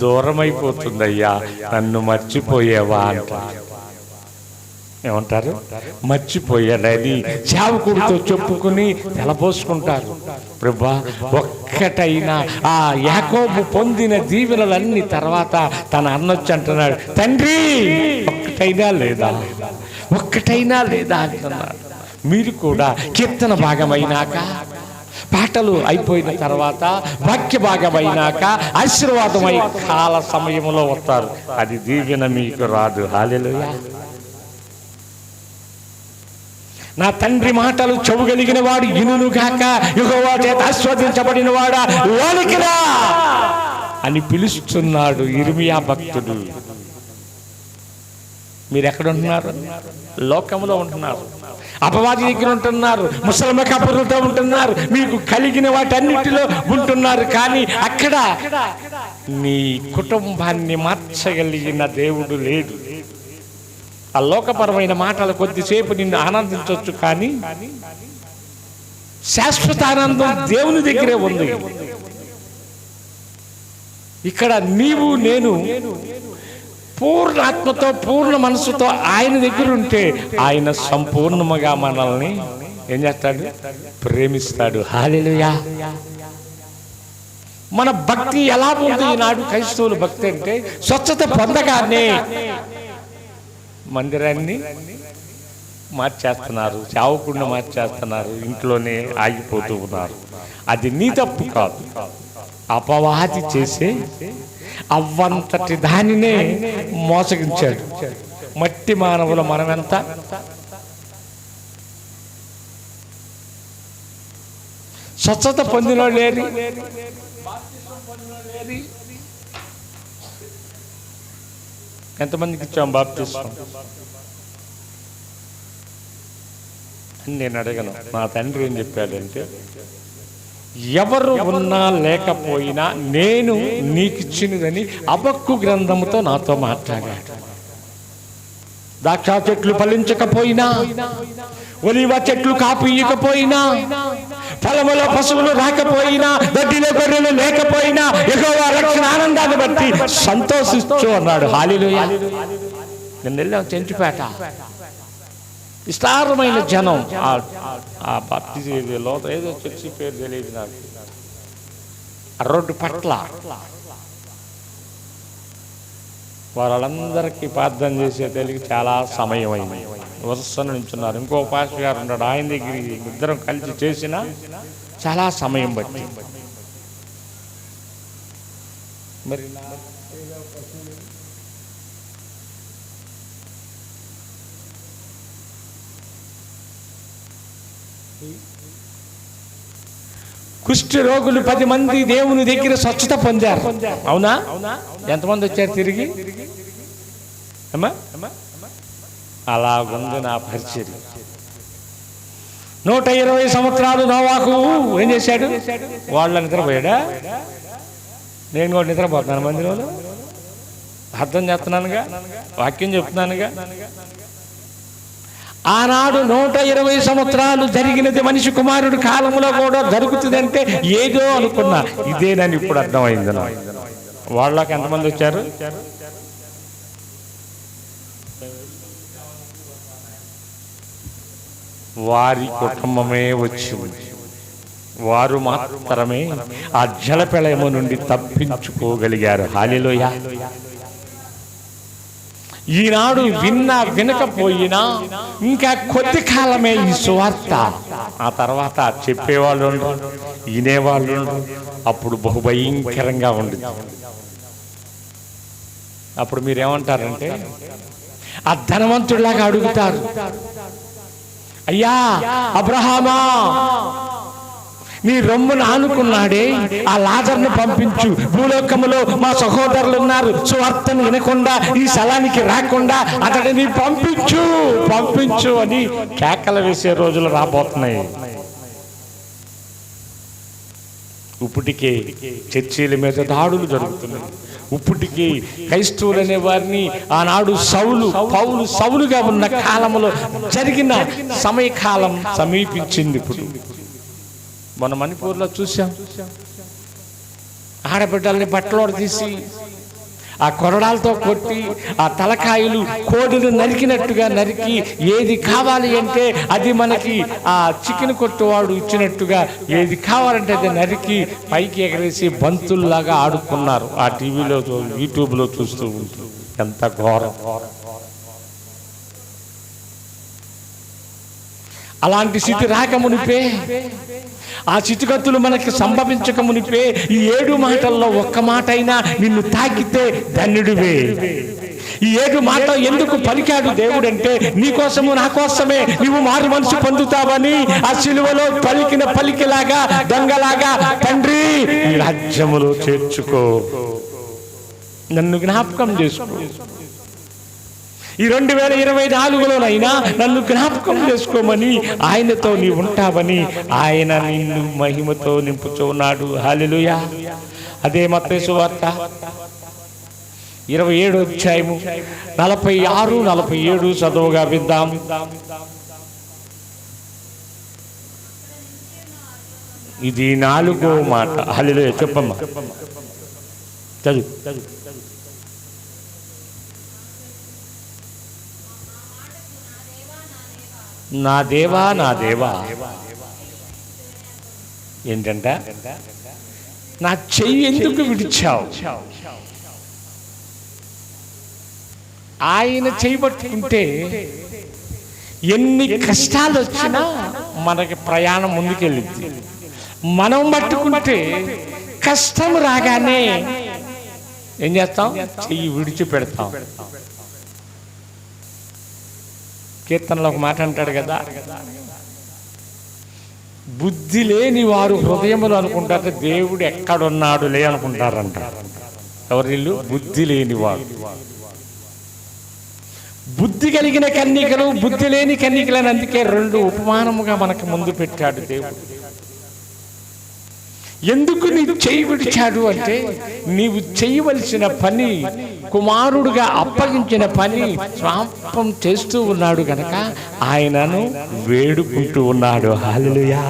దూరం అయిపోతుందయ్యా, నన్ను మర్చిపోయేవా అంటారు. ఏమంటారు? మర్చిపోయాడని సేవకుడితో చెప్పుకుని తెలపోసుకుంటారు. ప్రభా ఒక్కటైనా ఆ యాకోబు పొందిన దీవెనలన్నీ తర్వాత తన అన్నొచ్చి అంటున్నాడు, తండ్రి ఒక్కటైనా లేదా అంటున్నాడు. మీరు కూడా కీర్తన భాగమైనాక, పాటలు అయిపోయిన తర్వాత, వాక్య భాగమైనాక ఆశీర్వాదమై కాల సమయంలో వస్తారు. అది దీవెన మీకు రాదు. హల్లెలూయా. నా తండ్రి మాటలు చెవుగలిగిన వాడు ఇనుగాక, యెహోవా చేత ఆస్వాదించబడిన వాడా లోనికి రా అని పిలుస్తున్నాడు ఇర్మియా భక్తుడు. మీరు ఎక్కడ ఉంటున్నారు? లోకంలో ఉంటున్నారు, అపవాది దగ్గర ఉంటున్నారు, ముసలమ్మ కబుర్లతో ఉంటున్నారు, మీకు కలిగిన వాటన్నిటిలో ఉంటున్నారు. కానీ అక్కడ నీ కుటుంబాన్ని మార్చగలిగిన దేవుడు లేడు. ఆ లోకపరమైన మాటలు కొద్దిసేపు నిన్ను ఆనందించవచ్చు, కానీ శాశ్వత ఆనందం దేవుని దగ్గరే ఉంది. ఇక్కడ నీవు నేను పూర్ణ ఆత్మతో, పూర్ణ మనసుతో ఆయన దగ్గర ఉంటే ఆయన సంపూర్ణముగా మనల్ని ఏం చేస్తాడు? ప్రేమిస్తాడు. హల్లెలూయా. మన భక్తి ఎలా ఉంది ఈనాడు? క్రైస్తవుల భక్తి అంటే స్వచ్ఛత పొందగానే మందిరాన్ని మార్చేస్తున్నారు, సేవకుడిని మార్చేస్తున్నారు, ఇంట్లోనే ఆగిపోతూ ఉన్నారు. అది నీ తప్పు కాదు, అపవాది చేసే అవ్వంతటి దానినే మోసగించాడు. మట్టి మానవులు మనమెంత? స్వచ్ఛత పొందిన లేరు, ఎంతమందికి ఇచ్చాం బాప్తిస్మం అని నేను అడగను. నా తండ్రి ఏం చెప్పాడంటే, ఎవరు ఉన్నా లేకపోయినా నేను నీకిచ్చినదని హబక్కు గ్రంథముతో నాతో మాట్లాడాడు. ద్రాక్ష చెట్లు ఫలించకపోయినా, ఒలివ చెట్లు కాపు ఇయ్యకపోయినా, పొలములో పశువులు రాకపోయినా, దొడ్డిలో గొర్రెలు లేకపోయినా యెహోవా రక్షణ ఆనందాన్ని బట్టి సంతోషిస్తూ అన్నాడు. హల్లెలూయా. నేను వెళ్ళాం చెంచుపేట, విస్తారమైన జనం. ఆ బాప్టిజంలో ఏదో చర్చి పేరు తెలియదు నాకు. ఆ రోడ్డు పట్ల వాళ్ళందరికీ ప్రార్థన చేసే తెలియక చాలా సమయం అయింది. వరుసన నించున్నారు. ఇంకో పాస్టర్ గారు ఉన్నాడు, ఆయన దగ్గర ఇద్దరం కలిసి చేసినా చాలా సమయం బట్టి. మరి కుష్ఠ రోగులు 10 మంది దేవుని దగ్గర స్వచ్ఛత పొందారు. అవునా? ఎంతమంది వచ్చారు తిరిగి? అలాగుంది నా పరిచర్య. 120 సంవత్సరాలు నోవాహు ఏం చేశాడు? వాళ్ళ నిద్రపోయాడా? నేను కూడా నిద్రపోతున్నాను మందిలో. అర్థం చేస్తున్నానుగా, వాక్యం చెప్తున్నానుగా. ఆనాడు 120 సంవత్సరాలు జరిగినది మనిషి కుమారుడు కాలంలో కూడా జరుగుతుందంటే ఏదో అనుకున్నా, ఇదేనని ఇప్పుడు అర్థమైంది. వాళ్ళకి ఎంతమంది వచ్చారు? వారి కుటుంబమే వచ్చింది. వారు మాత్రమే ఆ జలప్రళయము నుండి తప్పించుకోగలిగారు. హల్లెలూయా. ఈనాడు వినకపోయినా ఇంకా కొద్ది కాలమే ఈ సువార్త. ఆ తర్వాత చెప్పేవాళ్ళు ఉండరు, వినేవాళ్ళు ఉండరు. అప్పుడు బహుభయంకరంగా ఉండదు. అప్పుడు మీరేమంటారంటే, ఆ ధనవంతుడిలాగా అడుగుతారు, అయ్యా అబ్రహామా, నీ రొమ్మును ఆనుకున్నాడే ఆ లాజర్ను పంపించు. భూలోకములో మా సహోదరులు ఉన్నారు, సువార్తను వినకుండా ఈ స్థలానికి రాకుండా అతడిని పంపించు పంపించు అని కేకలు వేసే రోజులు రాబోతున్నాయి. ఇప్పటికే చర్చీల మీద దాడులు జరుగుతున్నాయి. ఇప్పటికీ క్రైస్తవులనే వారిని ఆనాడు సౌలుగా ఉన్న కాలంలో జరిగిన సమయకాలం సమీపించింది. ఇప్పుడు మన మణిపూర్లో చూసాం, ఆడబిడ్డల్ని బట్టలోడు తీసి ఆ కొరడాలతో కొట్టి ఆ తలకాయలు కోడిని నరికినట్టుగా నరికి, ఏది కావాలి అంటే అది మనకి ఆ చికెన్ కొట్టువాడు ఇచ్చినట్టుగా ఏది కావాలంటే అది నరికి పైకి ఎగరేసి బంతుల్లాగా ఆడుకున్నారు. ఆ టీవీలో యూట్యూబ్లో చూస్తూ ఉంటారు. ఎంత ఘోరం! అలాంటి స్థితి రాకమునిపే, ఆ స్థితిగతులు మనకి సంభవించక మునిపే ఈ 7 మాటల్లో ఒక్క మాట అయినా నిన్ను తాకితే ధన్యుడివే. ఈ 7 మాటలు ఎందుకు పలికాడు దేవుడంటే, నీకోసము నా కోసమే నువ్వు మారు మనసు పొందుతావని. ఆ సిలువలో పలికిన పలికిలాగా దొంగలాగా, తండ్రి ఈ రాజ్యములో చేర్చుకో, నన్ను జ్ఞాపకం చేసుకో, ఈ 2024లోనైనా నన్ను జ్ఞాపకం చేసుకోమని ఆయనతో నీ ఉంటావని ఆయన నిన్ను మహిమతో నింపుచున్నాడు. హల్లెలూయా. అదే మత్తయి సువార్త 27వ అధ్యాయము 46, 47 చదువుగా విద్దాం. ఇది 4వ మాట. హల్లెలూయా. చెప్పమ్మా, చదువు. నా దేవా నా దేవా, ఏంటంట? నా చెయ్యి ఎందుకు విడిచావు? ఆయన చెయ్యి పట్టుకుంటే ఎన్ని కష్టాలు వచ్చినా మనకి ప్రయాణం ముందుకెళ్ళింది. మనం పట్టుకుంటే కష్టం రాగానే ఏం చేస్తాం? చెయ్యి విడిచిపెడతాం. కీర్తనలో ఒక మాట అంటాడు కదా, బుద్ధి లేని వారు హృదయములు అనుకుంటారు దేవుడు ఎక్కడున్నాడు లే అనుకుంటారంట. ఎవరు వీళ్ళు? బుద్ధి లేని వారు. బుద్ధి కలిగిన కన్యకలు, బుద్ధి లేని కన్యకలని అందుకే రెండు ఉపమానముగా మనకు ముందు పెట్టాడు దేవుడు. ఎందుకు నీవు చేయి విడిచాడు అంటే, నీవు చేయవలసిన పని, కుమారుడుగా అప్పగించిన పని స్వాపం చేస్తూ ఉన్నాడు కనుక ఆయనను వేడుకుంటూ ఉన్నాడు. హల్లెలూయా.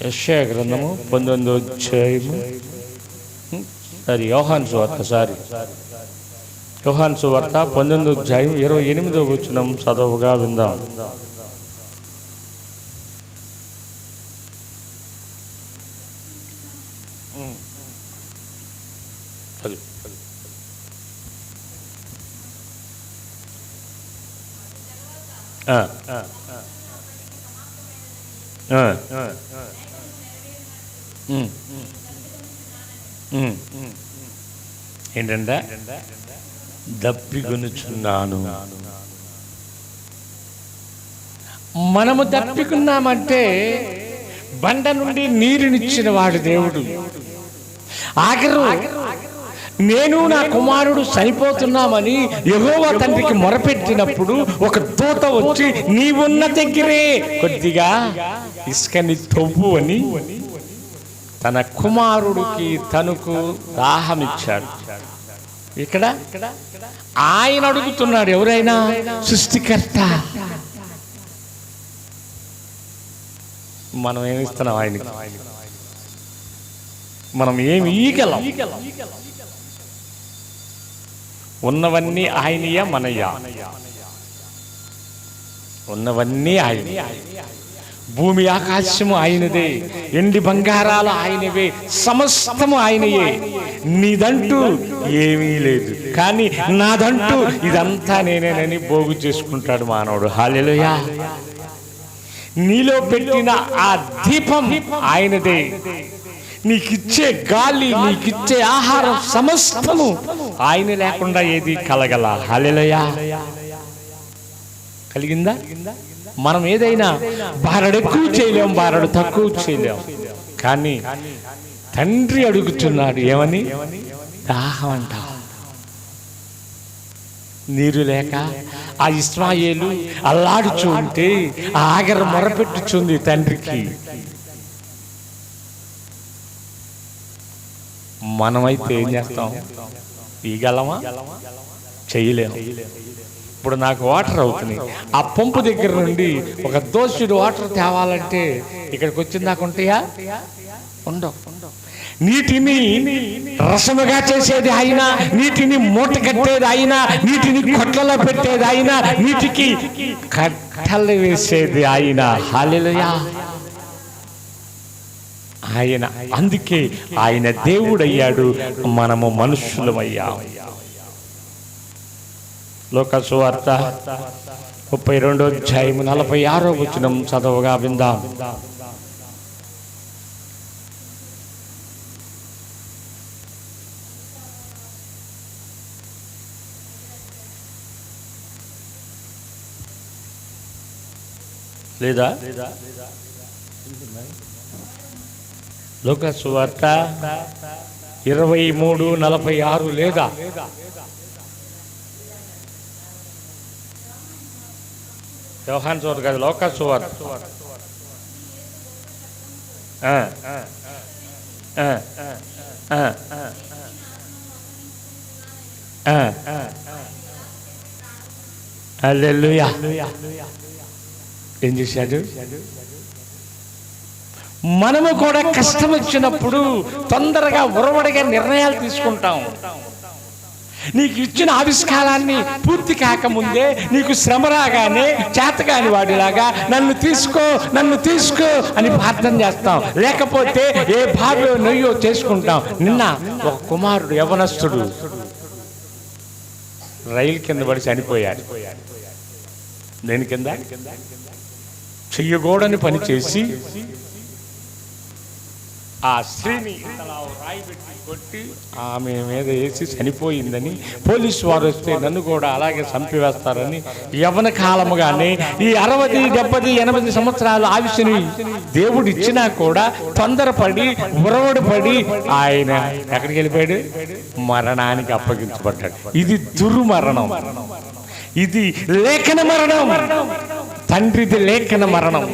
యెషయా గ్రంథము 19వ అధ్యాయము, యోహాను సువార్త 19వ అధ్యాయం 28వ వచనం చదువుగా విందాం. ఏంటంటే దప్పికొనుచున్నాను. మనము దప్పికున్నామంటే బండ నుండి నీరునిచ్చిన వాడు దేవుడు. ఆఖరు నేను నా కుమారుడు చనిపోతున్నామని యెహోవా తండ్రికి మొరపెట్టినప్పుడు ఒక దూత వచ్చి నీవున్న దగ్గరే కొద్దిగా ఇసుకని తవ్వు అని తన కుమారుడికి తనకు దాహమిచ్చాడు. ఇక్కడ ఆయన అడుగుతున్నాడు, ఎవరైనా సృష్టికర్త. మనం ఏమిస్తున్నాం ఆయనకి? మనం ఏమి ఈగలం? ఉన్నవన్నీ ఆయనయా మనయ్యా? ఉన్నవన్నీ ఆయన. భూమి ఆకాశము ఆయనదే, ఎండి బంగారాలు ఆయనవే, సమస్తము ఆయనయే. నీదంటూ ఏమీ లేదు, కానీ నాదంటూ ఇదంతా నేనేనని పోగు చేసుకుంటాడు మానవుడు. హల్లెలూయా. నీలో పెట్టిన ఆ దీపం ఆయనదే. నీకిచ్చే గాలి, నీకిచ్చే ఆహారం సమస్తము ఆయన లేకుండా ఏది కలగల. హల్లెలూయా. కలిగిందా? మనం ఏదైనా బారడు ఎక్కువ చేయలేం, బారడు తక్కువ చేయలేం. కానీ తండ్రి అడుగుతున్నాడు, ఏమని? దాహం అంట. నీరు లేక ఆ ఇస్మాయేలు అల్లాడుచూ ఉంటే ఆగర మొరపెట్టుచుంది తండ్రికి. మనమైతే ఏం చేస్తాం? ఈగలమా? చేయలేము. ఇప్పుడు నాకు వాటర్ అవుతున్నాయి. ఆ పంపు దగ్గర నుండి ఒక దోషుడు వాటర్ తేవాలంటే ఇక్కడికి వచ్చిన దాకా ఉంటాయా? ఉండవు. నీటిని రసముగా చేసేది ఆయన, నీటిని మూట కట్టేది ఆయన, నీటిని కొట్లలో పెట్టేది ఆయన, నీటికి కట్టలు వేసేది ఆయన. హల్లెలూయా. ఆయన, అందుకే ఆయన దేవుడయ్యాడు, మనము మనుషులమయ్యాం. లోకాసు సువార్త 32వ అధ్యాయం 46వ వచనం చదవగా విందాం. లేదా లోకాసు సువార్త 23:46 లేదా? యోహాను సువార్త కాదు, లోకాసు సువార్త. హల్లెలూయా. ఏం చేశాడు? మనము కూడా కష్టం వచ్చినప్పుడు తొందరగా ఉరవడిగా నిర్ణయాలు తీసుకుంటాం. నీకు ఇచ్చిన ఆవిష్కారాన్ని పూర్తి కాకముందే, నీకు శ్రమ రాగానే చేతకాని వాడిలాగా నన్ను తీసుకో, నన్ను తీసుకో అని ప్రార్థన చేస్తాం. లేకపోతే ఏ భార్యో నొయ్యో చేసుకుంటాం. నిన్న ఒక కుమారుడు, యవనస్తుడు రైలు కింద పడి చనిపోయాడు. దేని కింద? చెయ్యకూడని పని చేసి ఆ స్త్రీని రాయి పెట్టి కొట్టి ఆమె మీద వేసి చనిపోయిందని పోలీసు వారు వస్తే నన్ను కూడా అలాగే చంపివేస్తారని యవ్వన కాలముగానే ఈ 60, 70, 80 సంవత్సరాలు ఆయుష్ని దేవుడు ఇచ్చినా కూడా తొందరపడి ఉరవడిపడి ఆయన ఎక్కడికి వెళ్ళిపోయాడు? మరణానికి అప్పగించబడ్డాడు. ఇది దుర్మరణం, ఇది లేఖన మరణం. తండ్రిది లేఖన మరణం.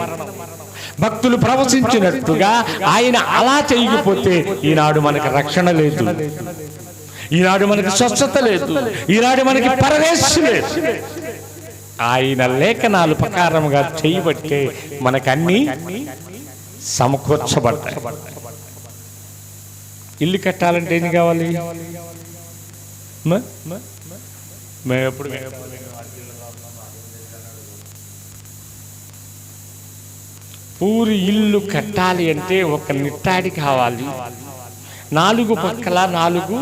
భక్తులు ప్రవచించినట్టుగా ఆయన అలా చేయకపోతే ఈనాడు మనకి రక్షణ లేదు, ఈనాడు మనకి స్వచ్ఛత లేదు, ఈనాడు మనకి పరదేశం లేదు. ఆయన లేఖనాలు ప్రకారముగా చేయబట్టే మనకన్నీ సమకూర్చబడ్డాయి. ఇల్లు కట్టాలంటే ఏం కావాలి? మేము ఎప్పుడు పూరి ఇల్లు కట్టాలి అంటే ఒక నిట్టాడి కావాలి, 4 పక్కల 4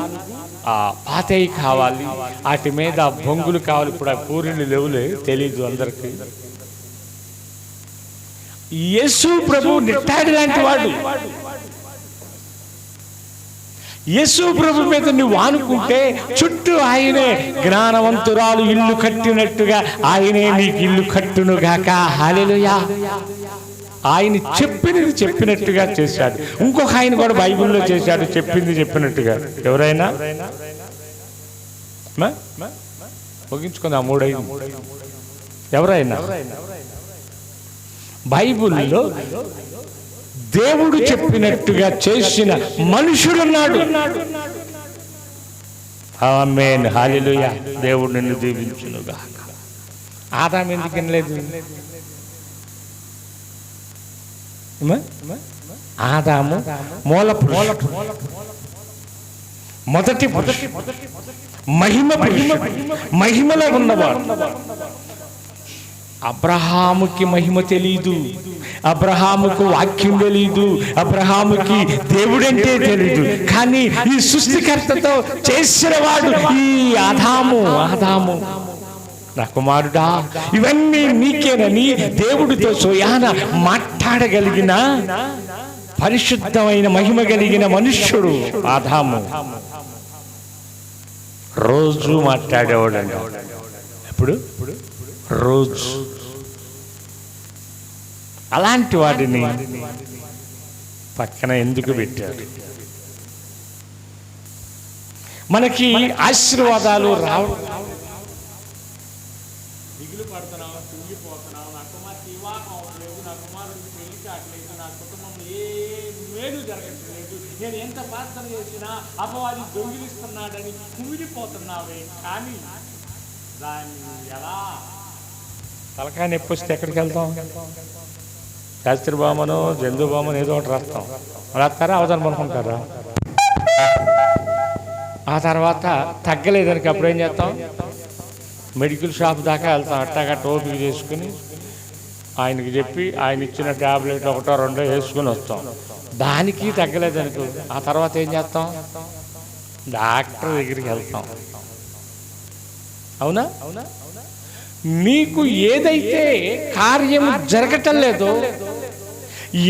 పాతయి కావాలి, వాటి మీద బొంగులు కావాలి. ఇప్పుడు ఆ పూరిని లేవులే, తెలీదు అందరికి. యేసు ప్రభు నిట్టాడి లాంటి వాడు. యేసు ప్రభు మీద నువ్వు ఆనుకుంటే చుట్టూ ఆయనే జ్ఞానవంతురాలు ఇల్లు కట్టినట్టుగా ఆయనే నీకు ఇల్లు కట్టునుగాక. హల్లెలూయా. ఆయన చెప్పినది చెప్పినట్టుగా చేశాడు. ఇంకొక ఆయన కూడా బైబిల్లో చేశాడు, చెప్పింది చెప్పినట్టుగా. ఎవరైనా ముగించుకుంది. ఆ 3 ఎవరైనా బైబిల్లో దేవుడు చెప్పినట్టుగా చేసిన మనుషులున్నాడు. ఆమేన్, హల్లెలూయా. దేవుడు నిన్ను దీవించునుగా. ఆదాము ఎందుకు వినలేదు? ఆదాము మూల మొదటి మహిమలో ఉన్నవాడు. అబ్రహాముకి మహిమ తెలీదు, అబ్రహాముకు వాక్యం తెలీదు, అబ్రహాముకి దేవుడంటే తెలీదు. కానీ ఈ సృష్టికర్తతో చేసిన వాడు ఈ ఆదాము. నా కుమారుడా, ఇవన్నీ నీకేనని దేవుడితో సోయాన మాట్లాడగలిగిన పరిశుద్ధమైన మహిమ కలిగిన మనుష్యుడు ఆదాము. రోజు మాట్లాడేవాడండి. ఎప్పుడు? రోజు. అలాంటి వాడిని పక్కన ఎందుకు పెట్టారు? మనకి ఆశీర్వాదాలు రావు. దిగులు పడుతున్నావు, తుంగిపోతున్నావు, నా కుమార్తె వివాహం అవ్వలేదు, నా కుమారుడికి పెళ్లి కావట్లేదు, నా కుటుంబం ఏ మేలు జరగట్లేదు, నేను ఎంత ప్రార్థన చేసినా అపవాది దొంగిలిస్తున్నాడని కుమిలిపోతున్నావే. కానీ దాన్ని ఎలా తలకాయ నొప్పి వస్తే ఎక్కడికి వెళ్తాం? శాస్త్రి బామనో జంతు బామనో ఏదో ఒకటి రాస్తారా, అవసరం అనుకుంటారా? ఆ తర్వాత తగ్గలేదానికి అప్పుడు ఏం చేస్తాం? మెడికల్ షాప్ దాకా వెళ్తాం. అట్టాగా టోపీ చేసుకుని ఆయనకి చెప్పి ఆయన ఇచ్చిన ట్యాబ్లెట్ 1, 2 వేసుకుని వస్తాం. దానికి తగ్గలేదనుకో, ఆ తర్వాత ఏం చేస్తాం? డాక్టర్ దగ్గరికి వెళ్తాం. అవునా? నీకు ఏదైతే కార్యం జరగటం లేదో,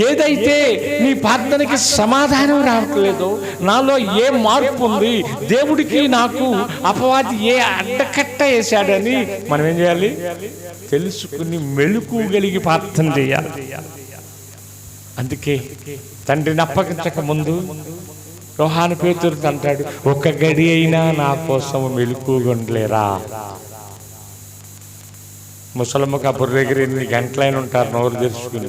ఏదైతే నీ ప్రార్థనకి సమాధానం రావట్లేదో, నాలో ఏ మార్పు ఉంది, దేవుడికి నాకు అపవాది ఏ అడ్డకట్ట వేశాడని మనం ఏం చేయాలి? తెలుసుకుని మెళుకోగలిగి ప్రార్థన చేయాలి. అందుకే తండ్రిని అప్పగించక ముందు యోహాను పేతురు అంటాడు, 1 గడి అయినా నా కోసం మెళుకుగొండలేరా. ముసలమ్మ కబుర్ దగ్గర ఎన్ని గంటలైనా ఉంటారు నోరు తెరుచుకుని,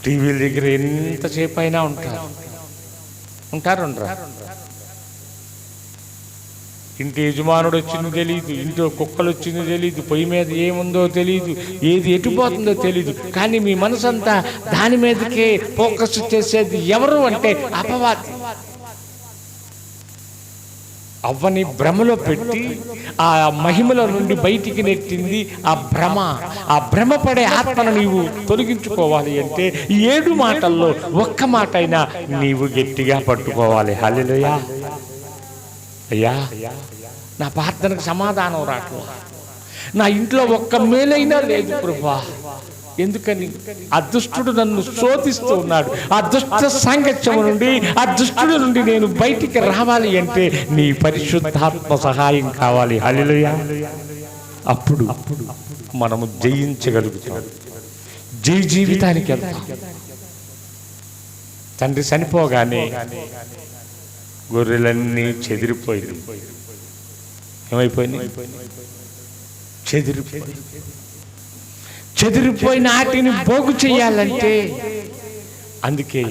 టీవీల దగ్గర ఎంతసేపు అయినా ఉంటారు. ఇంటి యజమానుడు వచ్చింది తెలీదు, ఇంట్లో కుక్కలు వచ్చింది తెలీదు, పొయ్యి మీద ఏముందో తెలీదు, ఏది ఎటుపోతుందో తెలీదు. కానీ మీ మనసంతా దాని మీదకే ఫోకస్ చేసేది ఎవరు అంటే అపవాది. అవ్వని భ్రమలో పెట్టి ఆ మహిమల నుండి బయటికి నెట్టింది ఆ భ్రమ. ఆ భ్రమపడే ఆత్మను నీవు తొలగించుకోవాలి అంటే 7 మాటల్లో 1 మాట అయినా నీవు గట్టిగా పట్టుకోవాలి. హల్లెలూయా. అయ్యా, నా ప్రార్థనకు సమాధానం రావట్లేదు, నా ఇంట్లో 1 మేలైనా లేదు ప్రభువా, ఎందుకని? ఆ దుష్టుడు నన్ను శోధిస్తూ ఉన్నాడు. ఆ దుష్ట సాంగత్యం నుండి, ఆ దుష్టుడు నుండి నేను బయటికి రావాలి అంటే నీ పరిశుద్ధాత్మ సహాయం కావాలి. హల్లెలూయా. అప్పుడు మనము జయించగలుగుతాం, జయ జీవితానికి వెళ్తాం. తండ్రి చనిపోగానే గొర్రెలన్నీ చెదిరిపోయింది. ఏమైపోయింది? చెదిరిపోయిన వాటిని పోగు చేయాలంటే, అందుకే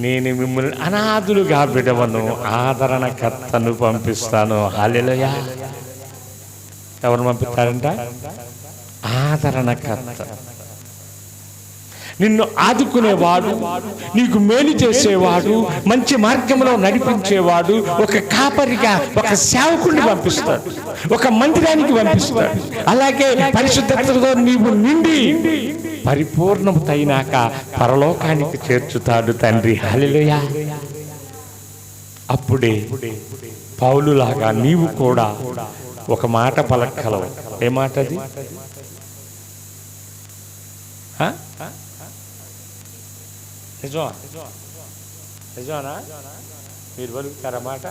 నేను మిమ్మల్ని అనాథులుగా విడవను, ఆదరణకర్తను పంపిస్తాను. హల్లెలూయా. ఎవరు పంపిస్తారంట? ఆదరణకర్త. నిన్ను ఆదుకునేవాడు, నీకు మేలు చేసేవాడు, మంచి మార్గంలో నడిపించేవాడు, ఒక కాపరిగా ఒక సేవకుడిని పంపిస్తాడు, ఒక మందిరానికి పంపిస్తాడు. అలాగే పరిశుద్ధతతో నీవు నిండి పరిపూర్ణమైనాక పరలోకానికి చేర్చుతాడు తండ్రి. హల్లెలూయా. అప్పుడే పౌలులాగా నీవు కూడా ఒక మాట పలకగలవు. ఏ మాట అది? నిజమా? మీరు పలుకుతారా మాట?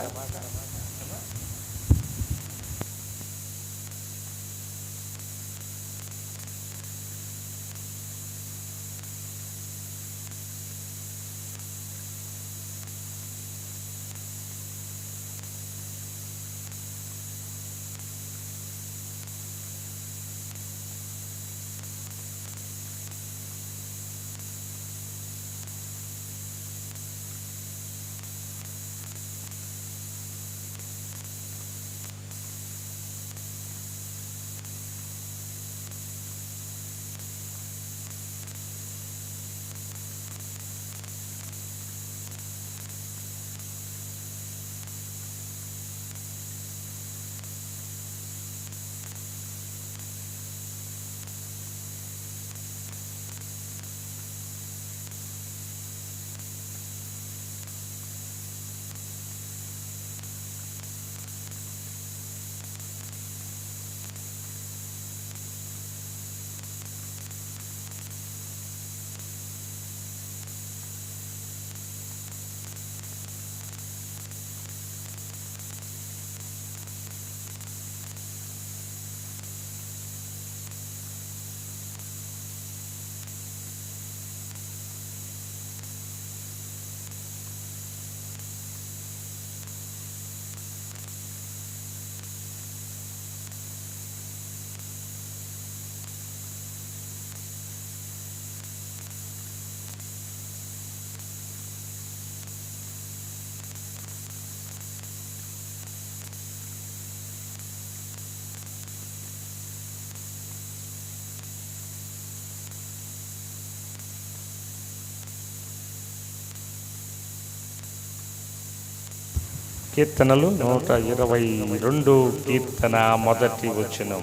కీర్తనలు 122 కీర్తన మొదటి వచనం.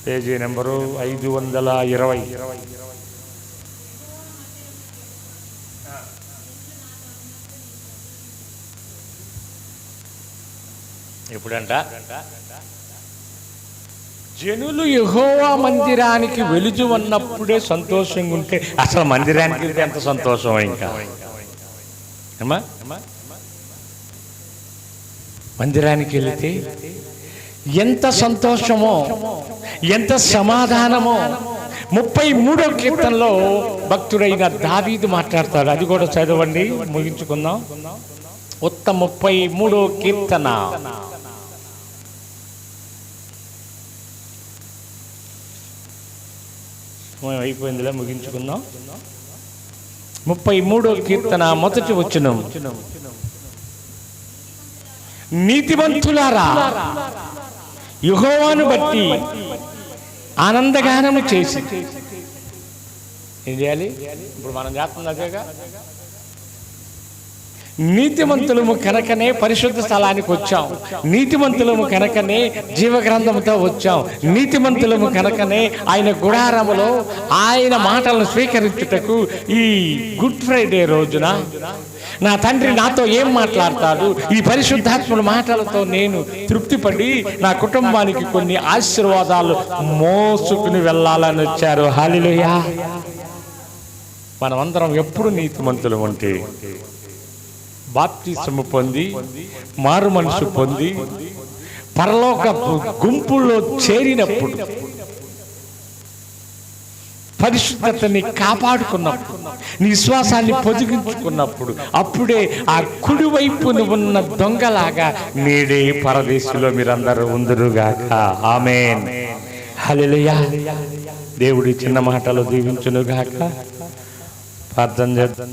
Page number 520. ఎప్పుడంట? జనులు యెహోవా మందిరానికి వెలుచు అన్నప్పుడే సంతోషంగా ఉంటే అసలు మందిరానికి వెళ్తే ఎంత సంతోషం! ఇంకా మందిరానికి వెళితే ఎంత సంతోషమో, ఎంత సమాధానమో. 33వ కీర్తనలో భక్తుడైన దావీదు మాట్లాడతాడు. అది కూడా చదవండి, ముగించుకుందాం. ఉత్తమ 33వ కీర్తన అయిపోయిందిలే, ముగించుకుందాం. 33వ కీర్తన మొదటి వచనం. నీతిమంతులారా యెహోవాను బట్టి ఆనందగానము చేసి. ఏం చేయాలి? ఇప్పుడు మనం చేస్తుంది అదేగా. నీతిమంతులము కనుకనే పరిశుద్ధ స్థలానికి వచ్చాం, నీతిమంతులము కనుకనే జీవగ్రంథంతో వచ్చాం, నీతిమంతులము కనుకనే ఆయన గుడారములో ఆయన మాటలను స్వీకరించుటకు ఈ గుడ్ ఫ్రైడే రోజున నా తండ్రి నాతో ఏం మాట్లాడతాడు, ఈ పరిశుద్ధాత్మల మాటలతో నేను తృప్తిపడి నా కుటుంబానికి కొన్ని ఆశీర్వాదాలు మోసుకుని వెళ్ళాలని వచ్చారు. హల్లెలూయా. మనమందరం ఎప్పుడు నీతిమంతులు ఉంటే బాప్తిసము పొంది మారు మనసు పొంది పరలోక గుంపుల్లో చేరినప్పుడు, పరిశుద్ధతని కాపాడుకున్నప్పుడు, నీ విశ్వాసాన్ని పొదిగించుకున్నప్పుడు, అప్పుడే ఆ కుడివైపున ఉన్న దొంగలాగా నేడే పరదేశంలో మీరందరూ ఉందురుగాక. ఆమేన్. హల్లెలూయా. దేవుడి చిన్న మాటలు దీవించునుగాక. ప్రార్థన చేద్దాం.